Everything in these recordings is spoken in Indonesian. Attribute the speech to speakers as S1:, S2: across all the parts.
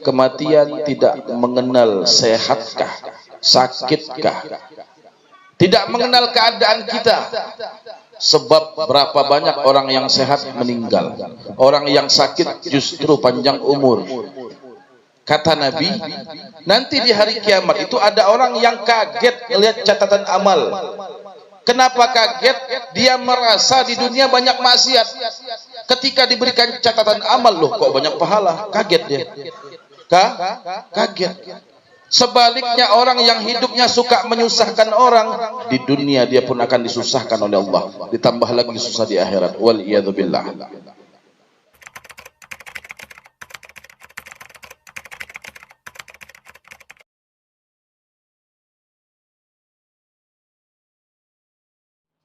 S1: kematian tidak mengenal sehatkah, sakitkah, tidak mengenal keadaan kita. Sebab berapa banyak orang yang sehat meninggal, orang yang sakit justru panjang umur. Kata Nabi, nanti di hari kiamat itu ada orang yang kaget melihat catatan amal. Kenapa kaget? Dia merasa di dunia banyak maksiat. Ketika diberikan catatan amal, loh kok banyak pahala? Kaget dia. Kaget. Sebaliknya orang yang hidupnya suka menyusahkan orang, di dunia dia pun akan disusahkan oleh Allah, ditambah lagi susah di akhirat. Wal iyadzu billah.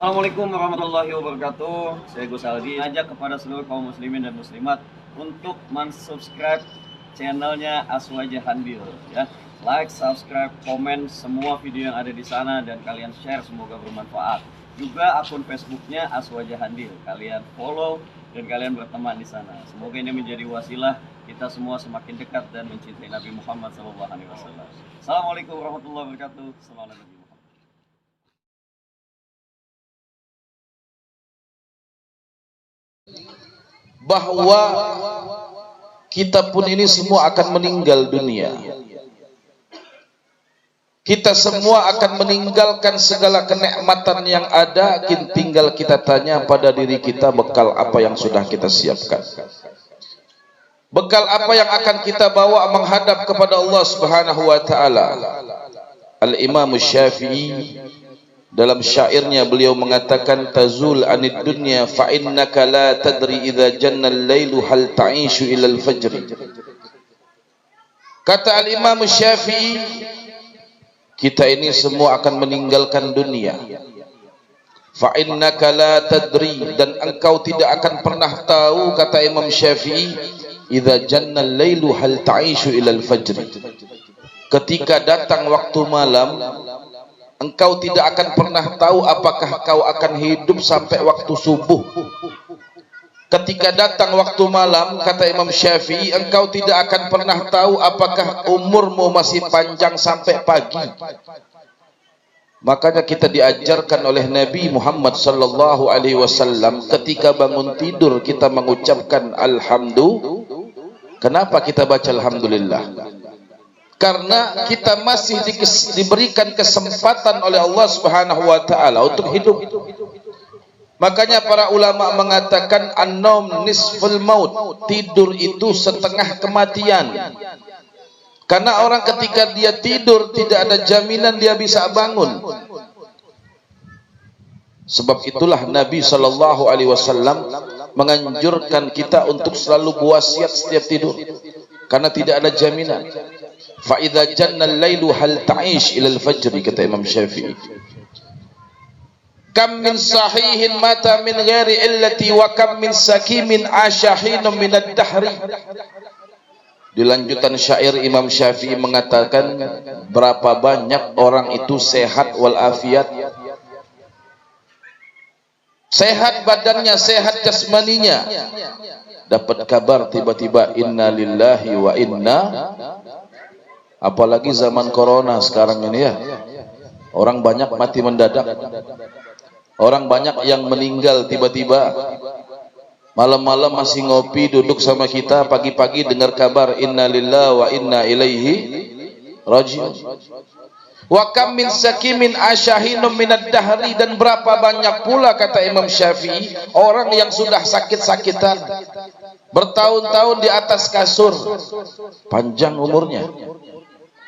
S2: Assalamualaikum warahmatullahi wabarakatuh. Saya Gus Aldi, ajak kepada seluruh kaum muslimin dan muslimat untuk mensubscribe channelnya Aswaja Handil, ya. Like, subscribe, komen semua video yang ada di sana dan kalian share, semoga bermanfaat. Juga akun Facebooknya Aswaja Handil, kalian follow dan kalian berteman di sana. Semoga ini menjadi wasilah kita semua semakin dekat dan mencintai Nabi Muhammad SAW. Assalamualaikum warahmatullahi wabarakatuh. Salam Nabi Muhammad.
S1: Bahwa kita pun ini semua akan meninggal dunia. Kita semua akan meninggalkan segala kenikmatan yang ada, tinggal kita tanya pada diri kita bekal apa yang sudah kita siapkan. Bekal apa yang akan kita bawa menghadap kepada Allah Subhanahu wa taala. Al-Imam Syafi'i dalam syairnya beliau mengatakan, tazul anid dunya fa innaka la tadri idza janna al-lailu hal ta'ishu ila al-fajr. Kata Al-Imam Syafi'i, kita ini semua akan meninggalkan dunia. Fa innaka la tadri, dan engkau tidak akan pernah tahu, kata Imam Syafi'i, idza janna al-lailu hal ta'ishu ila al-fajr. Ketika datang waktu malam, engkau tidak akan pernah tahu apakah kau akan hidup sampai waktu subuh. Ketika datang waktu malam, kata Imam Syafi'i, engkau tidak akan pernah tahu apakah umurmu masih panjang sampai pagi. Makanya kita diajarkan oleh Nabi Muhammad sallallahu alaihi wasallam, ketika bangun tidur kita mengucapkan alhamdulillah. Kenapa kita baca alhamdulillah? Karena kita masih diberikan kesempatan oleh Allah Subhanahu wa taala untuk hidup. Makanya para ulama mengatakan an-naum nisful maut, tidur itu setengah kematian. Karena orang ketika dia tidur tidak ada jaminan dia bisa bangun. Sebab itulah Nabi sallallahu alaihi wasallam menganjurkan kita untuk selalu berwasiat setiap tidur, karena tidak ada jaminan. Fa idza janna al-lailu hal ta'ish ila al-fajr, kata Imam Syafi'i. Kam min sahihin mata min ghairi illati wa kam min sakimin ashahinum min ad-dahri. Di lanjutan syair Imam Syafi'i mengatakan, berapa banyak orang itu sehat walafiat, sehat badannya, sehat jasmaninya, dapat kabar tiba-tiba inna lillahi wa inna, apalagi zaman corona sekarang ini ya, orang banyak mati mendadak, orang banyak yang meninggal tiba-tiba. Malam-malam masih ngopi duduk sama kita, pagi-pagi dengar kabar inna lillahi wa inna ilaihi raji'un. Wa kam min sakimin ashahinum minad dahri, dan berapa banyak pula, kata Imam Syafi'i, orang yang sudah sakit-sakitan bertahun-tahun di atas kasur, panjang umurnya.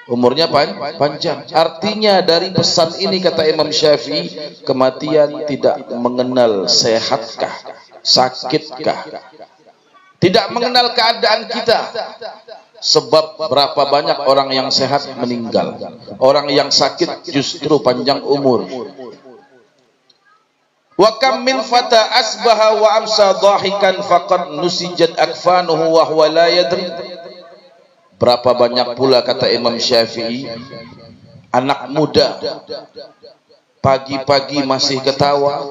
S1: Umurnya panjang. Artinya dari pesan ini, kata Imam Syafi'i, kematian tidak mengenal sehatkah, sakitkah, tidak mengenal keadaan kita. Sebab berapa banyak orang yang sehat meninggal, orang yang sakit justru panjang umur. Wa kam min fata asbaha wa amsa dhahikan faqad nusijat akfanuhu wa huwa la yadri. Berapa banyak pula, kata Imam Syafi'i, anak muda pagi-pagi masih ketawa,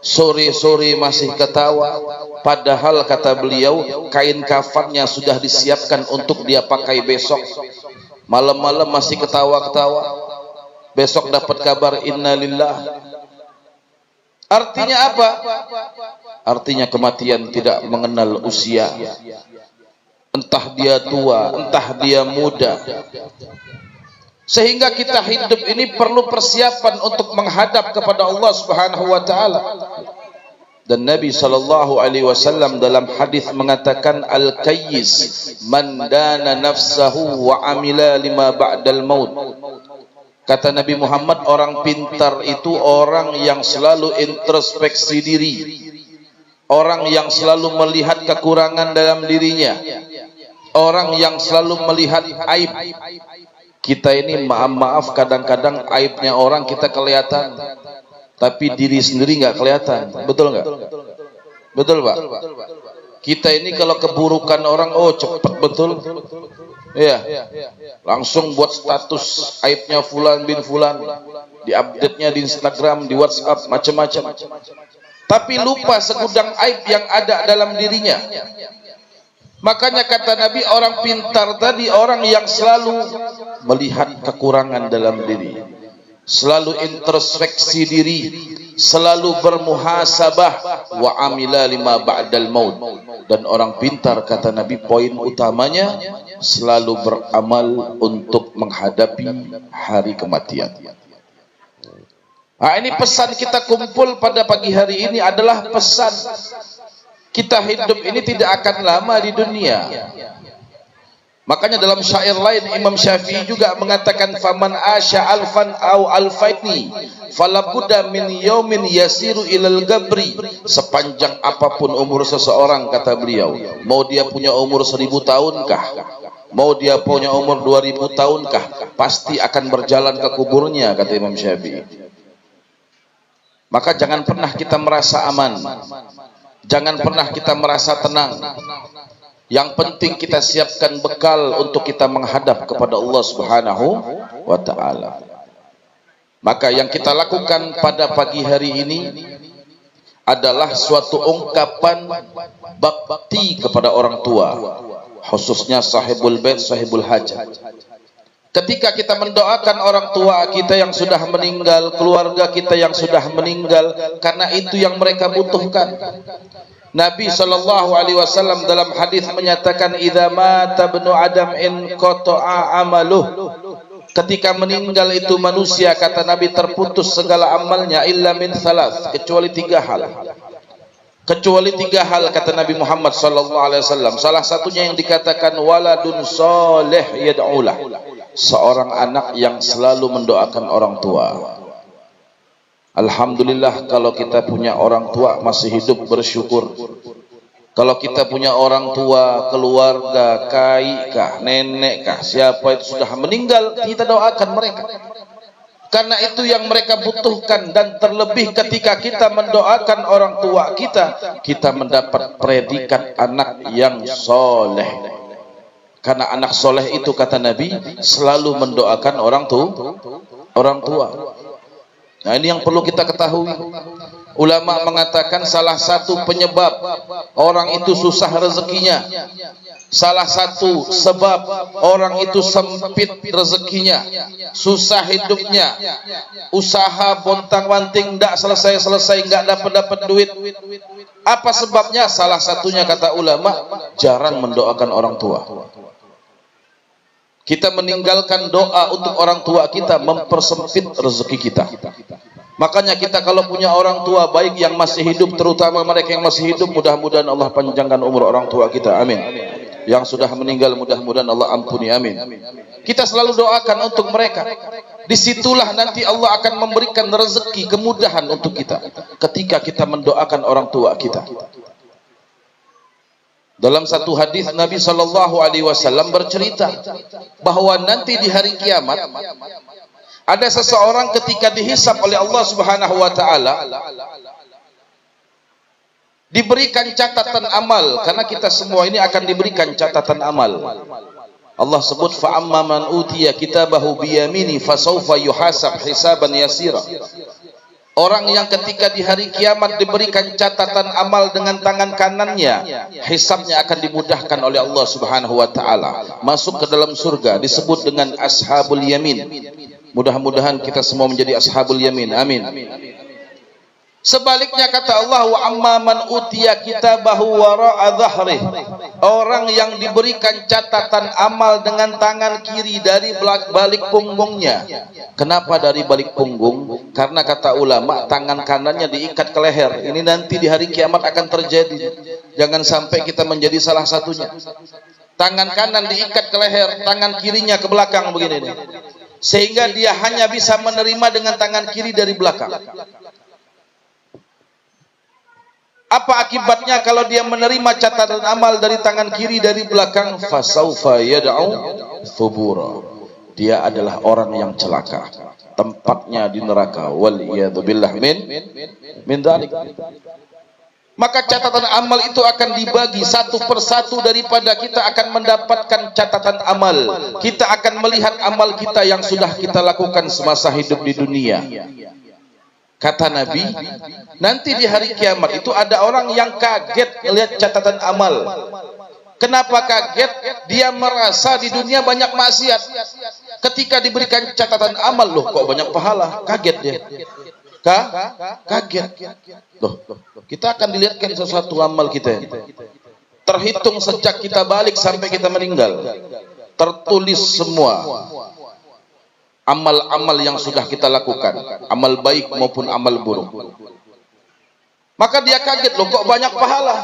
S1: sore-sore masih ketawa, padahal kata beliau kain kafannya sudah disiapkan untuk dia pakai besok. Malam-malam masih ketawa-ketawa, besok dapat kabar innalillah. Artinya apa? Artinya kematian tidak mengenal usia. Entah dia tua, entah dia muda. Sehingga kita hidup ini perlu persiapan untuk menghadap kepada Allah Subhanahu wa taala. Dan Nabi sallallahu alaihi wasallam dalam hadis mengatakan al-kayyis man dana nafsahu wa amila lima ba'dal maut. Kata Nabi Muhammad, orang pintar itu orang yang selalu introspeksi diri, orang yang selalu melihat kekurangan dalam dirinya, orang yang selalu melihat aib. Kita ini maaf kadang-kadang aibnya orang kita kelihatan, tapi diri sendiri nggak kelihatan. Betul nggak? Betul Pak? Kita ini kalau keburukan orang, oh cepat betul. Iya, langsung buat status aibnya fulan bin fulan, diupdate-nya di Instagram, di WhatsApp, macam-macam. Tapi lupa segudang aib yang ada dalam dirinya. Makanya kata Nabi, orang pintar tadi orang yang selalu melihat kekurangan dalam diri, selalu introspeksi diri, selalu bermuhasabah, wa amila lima ba'dal maut. Dan orang pintar kata Nabi, poin utamanya selalu beramal untuk menghadapi hari kematian. Nah, ini pesan kita kumpul pada pagi hari ini adalah pesan kita hidup ini tidak akan lama di dunia. Makanya dalam syair lain Imam Syafi'i juga mengatakan faman asya alfan au alfaini falabudda min yaumin yasiru ilal gabri. Sepanjang apapun umur seseorang kata beliau, mau dia punya umur 1000 tahunkah, mau dia punya umur 2000 tahunkah, pasti akan berjalan ke kuburnya kata Imam Syafi'i. Maka jangan pernah kita merasa aman, jangan pernah kita merasa tenang. Yang penting kita siapkan bekal untuk kita menghadap kepada Allah Subhanahu wa taala. Maka yang kita lakukan pada pagi hari ini adalah suatu ungkapan bakti kepada orang tua, khususnya sahibul bait, sahibul hajat. Ketika kita mendoakan orang tua kita yang sudah meninggal, keluarga kita yang sudah meninggal, karena itu yang mereka butuhkan. Nabi sallallahu alaihi wasallam dalam hadis menyatakan idza mata ibnu adam in qata'a amaluh. Ketika meninggal itu manusia kata Nabi terputus segala amalnya illa min thalath, kecuali 3 hal. Kecuali 3 hal kata Nabi Muhammad sallallahu alaihi wasallam. Salah satunya yang dikatakan waladun salih yad'ulah. Seorang anak yang selalu mendoakan orang tua. Alhamdulillah kalau kita punya orang tua masih hidup, bersyukur. Kalau kita punya orang tua, keluarga, kaikah, nenekkah, siapa itu sudah meninggal, kita doakan mereka. Karena itu yang mereka butuhkan, dan terlebih ketika kita mendoakan orang tua kita, kita mendapat predikat anak yang soleh. Karena anak soleh itu kata Nabi selalu mendoakan orang tua. Nah, ini yang perlu kita ketahui. Ulama mengatakan salah satu penyebab orang itu susah rezekinya, salah satu sebab orang itu sempit rezekinya, susah hidupnya, usaha bontang-banting tidak selesai-selesai, nggak dapat duit. Apa sebabnya? Salah satunya kata ulama, jarang mendoakan orang tua. Kita meninggalkan doa untuk orang tua kita mempersempit rezeki kita. Makanya kita kalau punya orang tua baik yang masih hidup, terutama mereka yang masih hidup, mudah-mudahan Allah panjangkan umur orang tua kita, amin. Yang sudah meninggal mudah-mudahan Allah ampuni, amin. Kita selalu doakan untuk mereka. Disitulah nanti Allah akan memberikan rezeki, kemudahan untuk kita ketika kita mendoakan orang tua kita. Dalam satu hadis Nabi sallallahu alaihi wasallam bercerita bahwa nanti di hari kiamat ada seseorang ketika dihisab oleh Allah Subhanahu wa taala diberikan catatan amal, karena kita semua ini akan diberikan catatan amal. Allah sebut fa amma man utiya kitabahu biyamini fasawfa yuhasab hisaban yasira. Orang yang ketika di hari kiamat diberikan catatan amal dengan tangan kanannya, hisabnya akan dimudahkan oleh Allah Subhanahu wa taala, masuk ke dalam surga, disebut dengan ashabul yamin. Mudah-mudahan kita semua menjadi ashabul yamin. Amin. Sebaliknya kata Allah, wa amma man utiya kitabahu wara'a dhahrih, orang yang diberikan catatan amal dengan tangan kiri dari balik punggungnya. Kenapa dari balik punggung? Karena kata ulama, tangan kanannya diikat ke leher. Ini nanti di hari kiamat akan terjadi. Jangan sampai kita menjadi salah satunya. Tangan kanan diikat ke leher, tangan kirinya ke belakang begini nih. Sehingga dia hanya bisa menerima dengan tangan kiri dari belakang. Apa akibatnya kalau dia menerima catatan amal dari tangan kiri dari belakang? Fasaufa yad'u thubura. Dia adalah orang yang celaka. Tempatnya di neraka. Wal iyadu billah min dzalik. Maka catatan amal itu akan dibagi satu persatu daripada kita akan mendapatkan catatan amal. Kita akan melihat amal kita yang sudah kita lakukan semasa hidup di dunia. Kata Nabi, nanti di hari kiamat itu ada orang yang kaget melihat catatan amal. Kenapa kaget? Dia merasa di dunia banyak maksiat. Ketika diberikan catatan amal, loh kok banyak pahala? Kaget dia. Kaget. Loh, kita akan dilihatkan sesuatu amal kita. Terhitung sejak kita balik sampai kita meninggal. Tertulis semua. Amal-amal yang sudah kita lakukan, amal baik maupun amal buruk. Maka dia kaget, loh kok banyak pahala.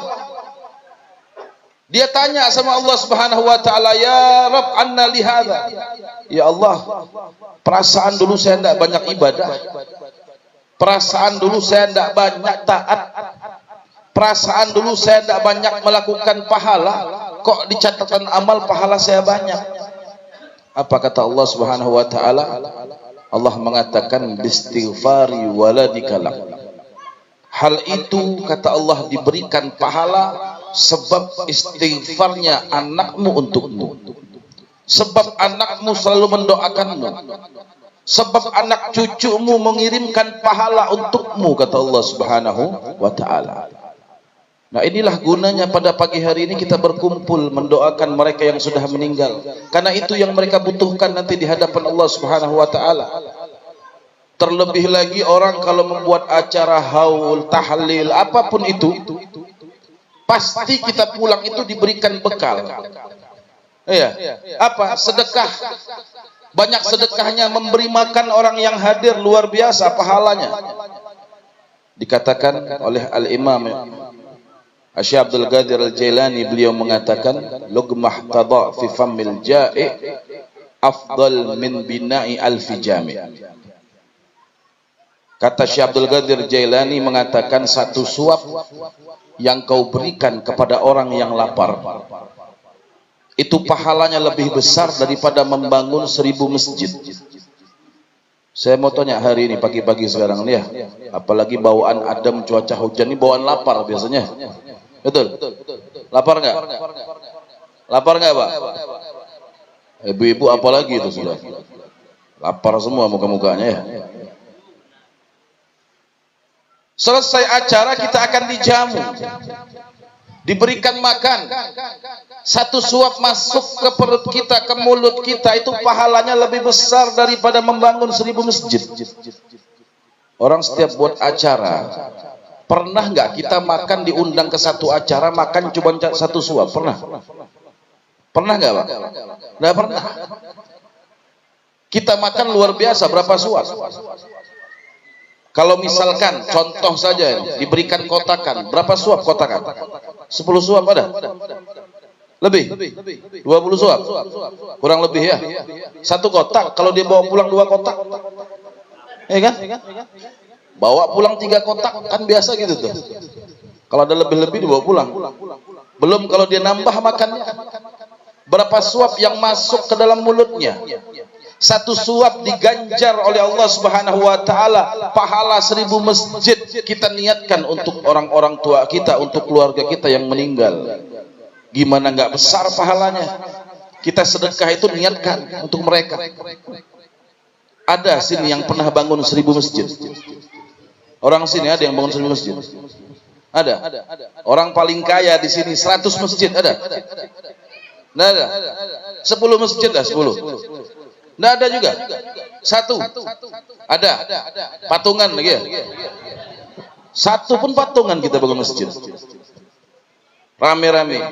S1: Dia tanya sama Allah Subhanahu wa taala, ya Rabb, anna li hadza. Ya Allah, perasaan dulu saya tidak banyak ibadah. Perasaan dulu saya tidak banyak taat. Perasaan dulu saya tidak banyak melakukan pahala. Kok di catatan amal pahala saya banyak? Apa kata Allah Subhanahu wa taala? Allah mengatakan bistighfari waladika lak. Hal itu kata Allah diberikan pahala sebab istighfarnya anakmu untukmu. Sebab anakmu selalu mendoakanmu. Sebab anak cucumu mengirimkan pahala untukmu kata Allah Subhanahu wa taala. Nah, inilah gunanya pada pagi hari ini kita berkumpul mendoakan mereka yang sudah meninggal. Karena itu yang mereka butuhkan nanti di hadapan Allah Subhanahu wa taala. Terlebih lagi orang kalau membuat acara haul, tahlil, apapun itu, pasti kita pulang itu diberikan bekal. Iya. Apa? Sedekah. Banyak sedekahnya, memberi makan orang yang hadir, luar biasa pahalanya. Dikatakan oleh Al-Imam Syekh Abdul Qadir Al-Jailani, beliau mengatakan lugmah qada fi famil ja'i afdal min bina'i alfi jami'. Kata Syekh Abdul Qadir Jailani mengatakan satu suap yang kau berikan kepada orang yang lapar itu pahalanya lebih besar daripada membangun 1000 masjid. Saya mau tanya hari ini pagi-pagi sekarang nih ya, apalagi bawaan adem cuaca hujan ini bawaan lapar biasanya. Betul? Lapar nggak? Lapar nggak Pak? Ibu-ibu apalagi itu sudah lapar semua muka-mukanya ya. Selesai acara kita akan dijamu, diberikan makan. Satu suap masuk ke perut kita, ke mulut kita, itu pahalanya lebih besar daripada membangun 1000 masjid. Orang setiap buat acara, pernah nggak kita makan diundang ke satu acara, makan cuma satu suap? Pernah? Pernah nggak Pak? Nggak pernah. Kita makan luar biasa, berapa suap? Kalau misalkan, contoh saja, diberikan kotakan, berapa suap kotakan? 10 suap ada? Lebih? 20 suap? Kurang lebih ya? Satu kotak, kalau dia bawa pulang 2 kotak, ya kan? Bawa pulang 3 kotak, kan biasa gitu tuh. Kalau ada lebih-lebih dibawa pulang. Belum kalau dia nambah makannya. Berapa suap yang masuk ke dalam mulutnya? Satu suap diganjar oleh Allah Subhanahu wa taala pahala 1000 masjid. Kita niatkan untuk orang-orang tua kita, untuk keluarga kita yang meninggal. Gimana nggak besar pahalanya? Kita sedekah itu niatkan untuk mereka. Ada sini yang pernah bangun 1000 masjid? Orang sini ada yang bangun 1000 masjid? Ada. Orang paling kaya di sini 100 masjid ada? Nggak ada. 10 masjid lah, 10. Nggak ada juga. 1. Ada. Patungan lagi ya? 1 pun patungan kita bangun masjid. Rame-rame.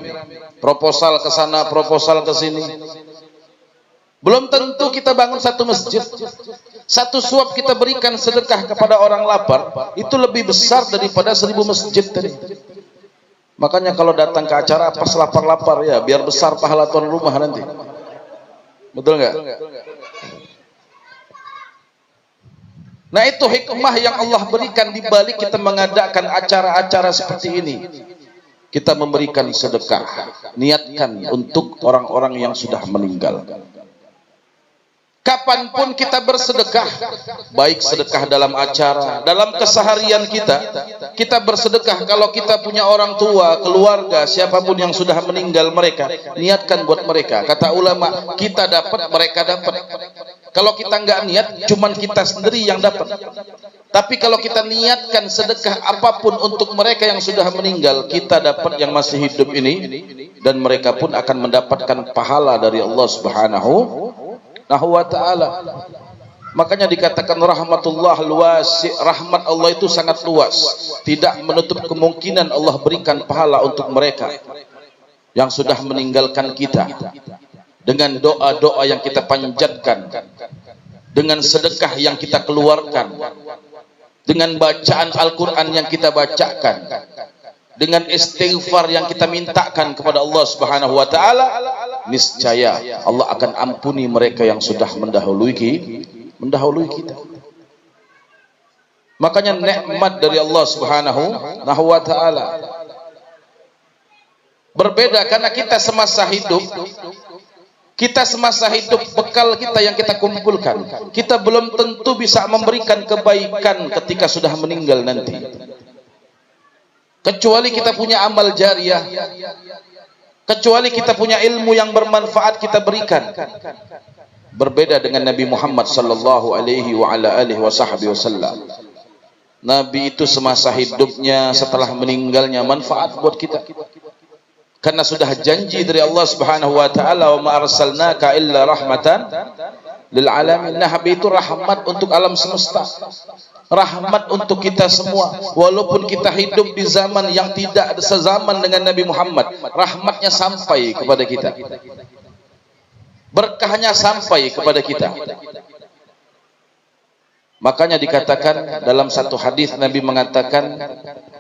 S1: Proposal ke sana, proposal ke sini. Belum tentu kita bangun 1 masjid. 1 suap kita berikan sedekah kepada orang lapar, itu lebih besar daripada 1000 masjid tadi. Makanya kalau datang ke acara pas lapar-lapar ya, biar besar pahala tuan rumah nanti. Betul nggak? Nah itu hikmah yang Allah berikan di balik kita mengadakan acara-acara seperti ini. Kita memberikan sedekah, niatkan untuk orang-orang yang sudah meninggal. Kapanpun kita bersedekah, baik sedekah dalam acara, dalam keseharian kita bersedekah. Kalau kita punya orang tua, keluarga, siapapun yang sudah meninggal mereka, niatkan buat mereka. Kata ulama, kita dapat, mereka dapat. Kalau kita nggak niat, cuman kita sendiri yang dapat. Tapi kalau kita niatkan sedekah apapun untuk mereka yang sudah meninggal, kita dapat yang masih hidup ini, dan mereka pun akan mendapatkan pahala dari Allah Subhanahu wa ta'ala. Makanya dikatakan rahmatullah luas, rahmat Allah itu sangat luas, tidak menutup kemungkinan Allah berikan pahala untuk mereka yang sudah meninggalkan kita, dengan doa-doa yang kita panjatkan, dengan sedekah yang kita keluarkan, dengan bacaan Al-Quran yang kita bacakan, dengan istighfar yang kita mintakan kepada Allah Subhanahu wa ta'ala, niscaya Allah akan ampuni mereka yang sudah mendahului kita. Makanya nikmat dari Allah Subhanahu wa ta'ala berbeda, karena kita semasa hidup bekal kita yang kita kumpulkan, kita belum tentu bisa memberikan kebaikan ketika sudah meninggal nanti, kecuali kita punya amal jariyah, kecuali kita punya ilmu yang bermanfaat kita berikan. Berbeda dengan Nabi Muhammad sallallahu alaihi wa ala alihi wasallam. Nabi itu semasa hidupnya, setelah meninggalnya manfaat buat kita. Karena sudah janji dari Allah Subhanahu wa taala, wa ma arsalnaka illa rahmatan lil alamin. Nabi itu rahmat untuk alam semesta, rahmat untuk kita semua. Walaupun kita hidup di zaman yang tidak sezaman dengan Nabi Muhammad, rahmatnya sampai kepada kita, berkahnya sampai kepada kita. Makanya dikatakan dalam satu hadis, Nabi mengatakan,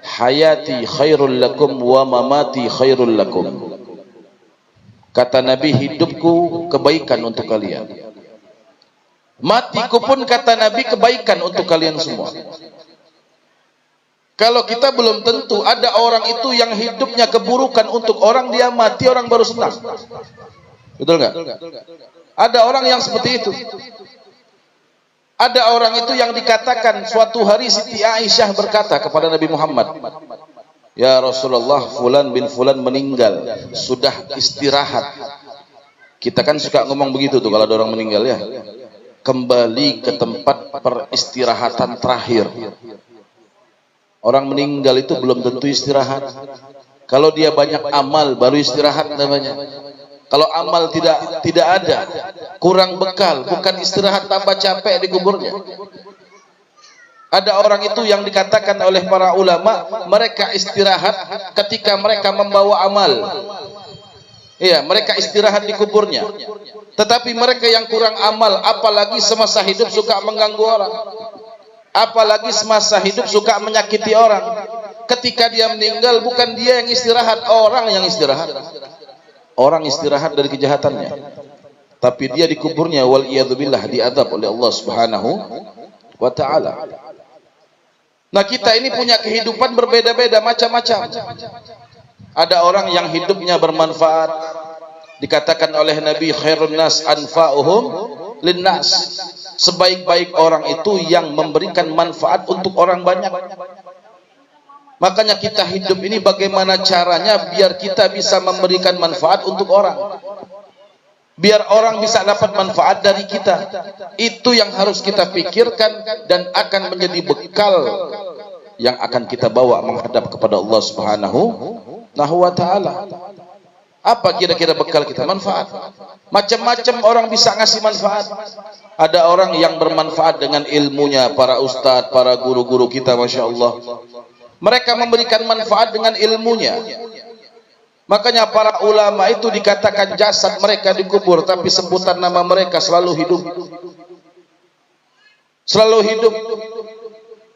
S1: hayati khairul lakum wa mamati khairul lakum. Kata Nabi, hidupku kebaikan untuk kalian, matiku pun kata Nabi kebaikan untuk kalian semua. Kalau kita belum tentu, ada orang itu yang hidupnya keburukan untuk orang, dia mati orang baru senang. Betul nggak? Ada orang yang seperti itu. Ada orang itu yang dikatakan suatu hari Siti Aisyah berkata kepada Nabi Muhammad, ya Rasulullah, fulan bin fulan meninggal, sudah istirahat. Kita kan suka ngomong begitu tuh kalau ada orang meninggal ya, kembali ke tempat peristirahatan terakhir. Orang meninggal itu belum tentu istirahat. Kalau dia banyak amal baru istirahat namanya. Kalau amal tidak ada, kurang bekal, bukan istirahat, tambah capek di kuburnya. Ada orang itu yang dikatakan oleh para ulama, mereka istirahat ketika mereka membawa amal. Iya, mereka istirahat di kuburnya. Tetapi mereka yang kurang amal, apalagi semasa hidup suka mengganggu orang, apalagi semasa hidup suka menyakiti orang. Ketika dia meninggal, bukan dia yang istirahat, orang yang istirahat. Orang istirahat dari kejahatannya, tapi dia di kuburnya wal iyadzubillah diadab oleh Allah Subhanahu wa ta'ala. Nah, kita ini punya kehidupan berbeda-beda, macam-macam. Ada orang yang hidupnya bermanfaat, dikatakan oleh Nabi, khairun nas anfa'uhum linnas. Sebaik-baik orang itu yang memberikan manfaat untuk orang banyak. Makanya kita hidup ini bagaimana caranya biar kita bisa memberikan manfaat untuk orang, biar orang bisa dapat manfaat dari kita. Itu yang harus kita pikirkan dan akan menjadi bekal yang akan kita bawa menghadap kepada Allah Subhanahu wa taala. Apa kira-kira bekal kita? Manfaat. Macam-macam orang bisa ngasih manfaat. Ada orang yang bermanfaat dengan ilmunya, para ustadz, para guru-guru kita, Masya Allah. Mereka memberikan manfaat dengan ilmunya. Makanya para ulama itu dikatakan jasad mereka dikubur, tapi sebutan nama mereka selalu hidup. Selalu hidup.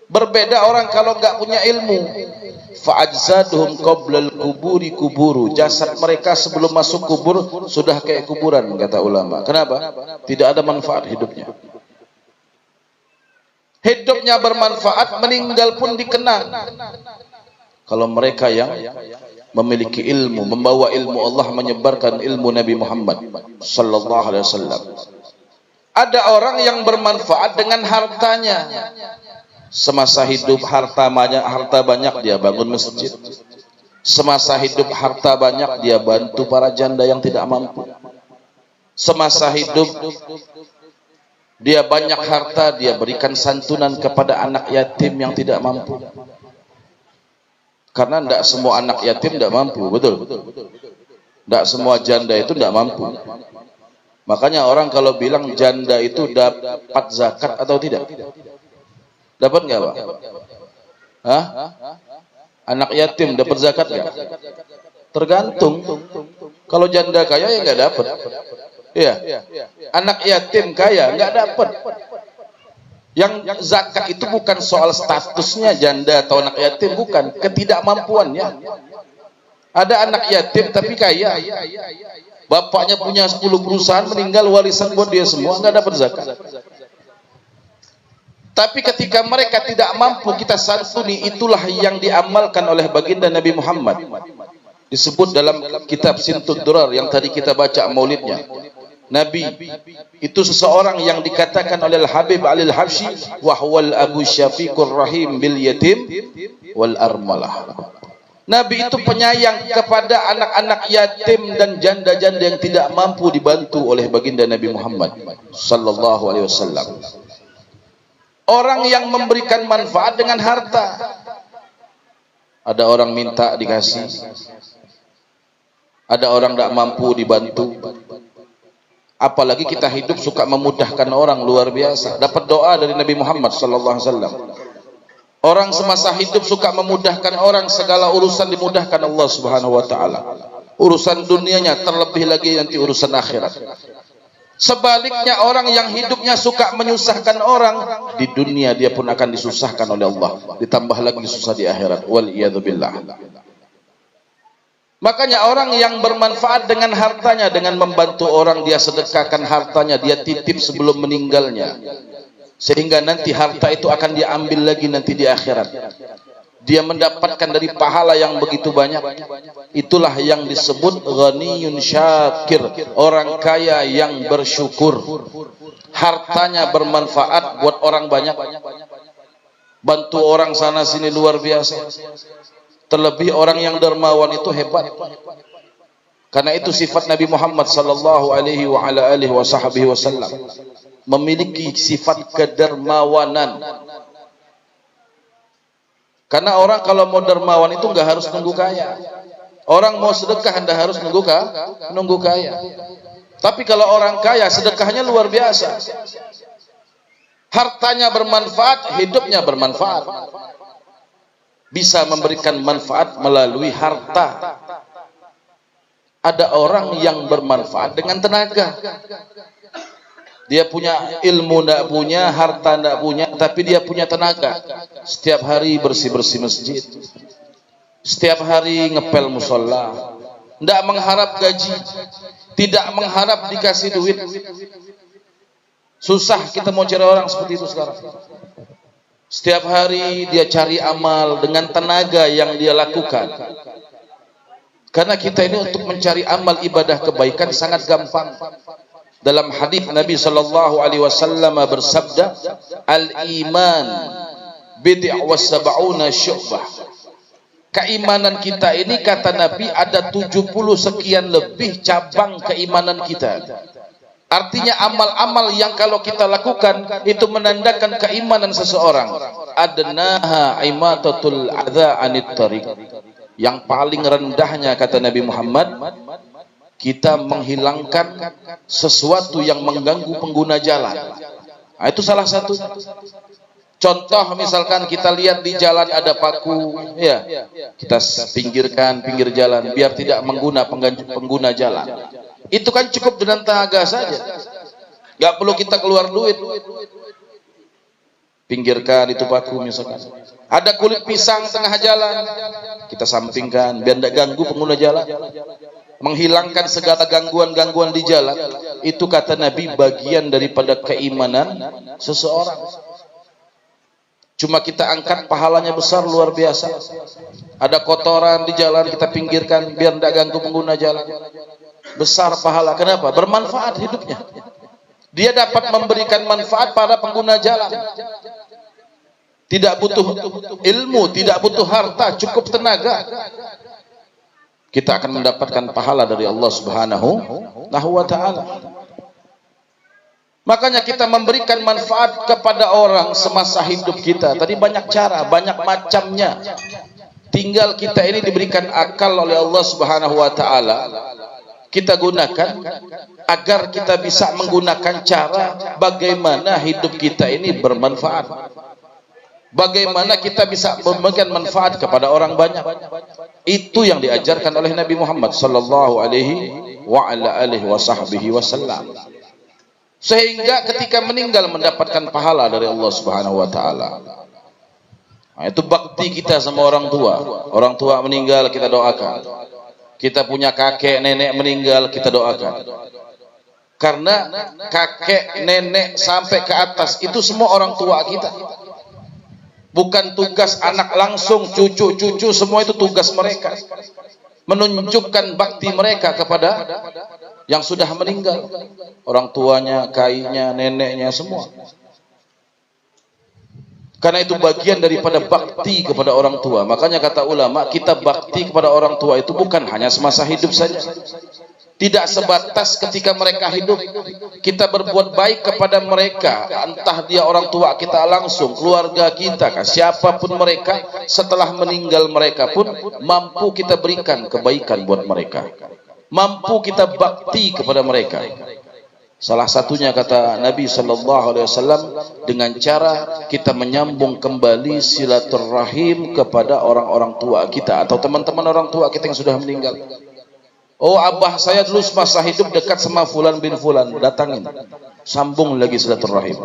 S1: Berbeda orang kalau enggak punya ilmu. Fa'ajzaduhum qoblal kuburi kuburu. Jasad mereka sebelum masuk kubur sudah kayak kuburan, kata ulama. Kenapa? Tidak ada manfaat hidupnya. Hidupnya bermanfaat, meninggal pun dikenang. Kalau mereka yang memiliki ilmu, membawa ilmu Allah, menyebarkan ilmu Nabi Muhammad sallallahu alaihi wasallam. Ada orang yang bermanfaat dengan hartanya. Semasa hidup harta banyak dia bangun masjid. Semasa hidup harta banyak dia bantu para janda yang tidak mampu. Semasa hidup dia banyak harta, dia berikan santunan kepada anak yatim yang tidak mampu. Karena tidak semua anak yatim tidak mampu, betul? Tidak semua janda itu tidak mampu. Makanya orang kalau bilang janda itu dapat zakat atau tidak? Dapat nggak, Pak? Hah? Anak yatim dapat zakat nggak? Tergantung. Kalau janda kaya ya nggak dapat. Iya. Anak yatim kaya nggak dapat. Yang zakat itu bukan soal statusnya janda atau anak yatim, bukan, ketidakmampuannya. Ada anak yatim tapi kaya. Bapaknya punya 10 perusahaan, meninggal warisan buat dia semua, nggak dapat zakat. Tapi ketika mereka tidak mampu, kita santuni. Itulah yang diamalkan oleh baginda Nabi Muhammad. Disebut dalam kitab Sintud Durar yang tadi kita baca maulidnya. Nabi itu seseorang yang dikatakan oleh Al-Habib Al-Habsyi wa huwal Abu Syafiqur Rahim bil yatim wal armalah. Nabi itu penyayang kepada anak-anak yatim dan janda-janda yang tidak mampu dibantu oleh baginda Nabi Muhammad sallallahu alaihi wasallam. Orang yang memberikan manfaat dengan harta. Ada orang minta dikasih. Ada orang tidak mampu dibantu. Apalagi kita hidup suka memudahkan orang, luar biasa. Dapat doa dari Nabi Muhammad sallallahu alaihi wasallam. Orang semasa hidup suka memudahkan orang, segala urusan dimudahkan Allah Subhanahu wa taala. Urusan dunianya, terlebih lagi nanti urusan akhirat. Sebaliknya orang yang hidupnya suka menyusahkan orang, di dunia dia pun akan disusahkan oleh Allah, ditambah lagi susah di akhirat. Wal iyadzu billah. Makanya orang yang bermanfaat dengan hartanya, dengan membantu orang, dia sedekahkan hartanya, dia titip sebelum meninggalnya, sehingga nanti harta itu akan diambil lagi nanti di akhirat. Dia mendapatkan dari pahala yang begitu banyak. Itulah yang disebut ghaniyun syakir, orang kaya yang bersyukur. Hartanya bermanfaat buat orang banyak. Bantu orang sana sini luar biasa. Terlebih orang yang dermawan itu hebat. Karena itu sifat Nabi Muhammad sallallahu alaihi wa ala alihi wasallam, memiliki sifat kedermawanan. Karena orang kalau mau dermawan itu nggak harus nunggu kaya. Orang mau sedekah nggak harus nunggu kaya. Tapi kalau orang kaya sedekahnya luar biasa. Hartanya bermanfaat, hidupnya bermanfaat. Bisa memberikan manfaat melalui harta. Ada orang yang bermanfaat dengan tenaga. Dia punya ilmu tidak punya, harta tidak punya, tapi dia punya tenaga. Setiap hari bersih-bersih masjid, setiap hari ngepel musola, tidak mengharap gaji, tidak mengharap dikasih duit. Susah kita mau cari orang seperti itu sekarang. Setiap hari dia cari amal dengan tenaga yang dia lakukan. Karena kita ini untuk mencari amal ibadah kebaikan sangat gampang. Dalam hadis Nabi sallallahu alaihi wasallam bersabda, al-iman bid'ah wa sab'una syu'bah. Keimanan kita ini, kata Nabi, ada 70 sekian lebih cabang keimanan kita. Artinya amal-amal yang kalau kita lakukan itu menandakan keimanan seseorang. Adnaha imatatul adza anit tariq. Yang paling rendahnya kata Nabi Muhammad, kita menghilangkan sesuatu yang mengganggu pengguna jalan. Nah, itu salah satu. Contoh misalkan kita lihat di jalan ada paku, ya, kita pinggirkan pinggir jalan biar tidak mengguna pengguna jalan. Itu kan cukup dengan tenaga saja, nggak perlu kita keluar duit. Pinggirkan itu paku misalkan. Ada kulit pisang tengah jalan, kita sampingkan biar tidak ganggu pengguna jalan. Menghilangkan segala gangguan-gangguan di jalan, itu kata Nabi bagian daripada keimanan seseorang. Cuma kita angkat, pahalanya besar luar biasa. Ada kotoran di jalan, kita pinggirkan biar tidak ganggu pengguna jalan. Besar pahala. Kenapa? Bermanfaat hidupnya. Dia dapat memberikan manfaat pada pengguna jalan. Tidak butuh ilmu, tidak butuh harta, cukup tenaga. Kita akan mendapatkan pahala dari Allah Subhanahu wa ta'ala. Makanya kita memberikan manfaat kepada orang semasa hidup kita. Tadi banyak cara, banyak macamnya. Tinggal kita ini diberikan akal oleh Allah Subhanahu wa ta'ala. Kita gunakan agar kita bisa menggunakan cara bagaimana hidup kita ini bermanfaat. Bagaimana kita bisa memberikan manfaat kepada orang banyak. Itu yang diajarkan oleh Nabi Muhammad sallallahu alaihi wa ala alihi wasallam. Sehingga ketika meninggal mendapatkan pahala dari Allah Subhanahu wa taala. Nah, itu bakti kita sama orang tua. Orang tua meninggal kita doakan. Kita punya kakek nenek meninggal kita doakan. Karena kakek nenek sampai ke atas itu semua orang tua kita. Bukan tugas anak langsung, cucu-cucu, semua itu tugas mereka. Menunjukkan bakti mereka kepada yang sudah meninggal. Orang tuanya, kainya, neneknya, semua. Karena itu bagian daripada bakti kepada orang tua. Makanya kata ulama, kita bakti kepada orang tua itu bukan hanya semasa hidup saja. Tidak sebatas ketika mereka hidup. Kita berbuat baik kepada mereka, entah dia orang tua kita langsung, keluarga kita, siapapun mereka, setelah meninggal mereka pun mampu kita berikan kebaikan buat mereka. Mampu kita bakti kepada mereka. Salah satunya kata Nabi sallallahu alaihi wasallam dengan cara kita menyambung kembali silaturahim kepada orang-orang tua kita atau teman-teman orang tua kita yang sudah meninggal. Oh, abah saya dulu semasa hidup dekat sama fulan bin fulan, datangin. Sambung lagi silaturahim.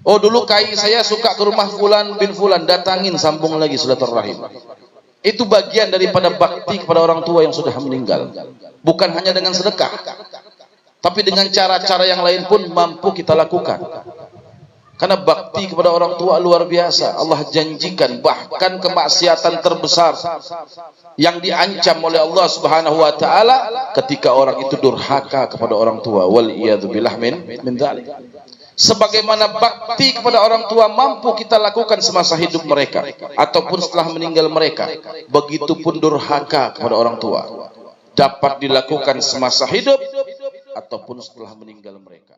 S1: Oh, dulu kai saya suka ke rumah fulan bin fulan, datangin, sambung lagi silaturahim. Itu bagian daripada bakti kepada orang tua yang sudah meninggal. Bukan hanya dengan sedekah, tapi dengan cara-cara yang lain pun mampu kita lakukan. Karena bakti kepada orang tua luar biasa. Allah janjikan bahkan kemaksiatan terbesar yang diancam oleh Allah Subhanahu wa taala ketika orang itu durhaka kepada orang tua. Wal iyadzubillah min dzalik. Sebagaimana bakti kepada orang tua mampu kita lakukan semasa hidup mereka ataupun setelah meninggal mereka, begitupun durhaka kepada orang tua dapat dilakukan semasa hidup ataupun setelah meninggal mereka.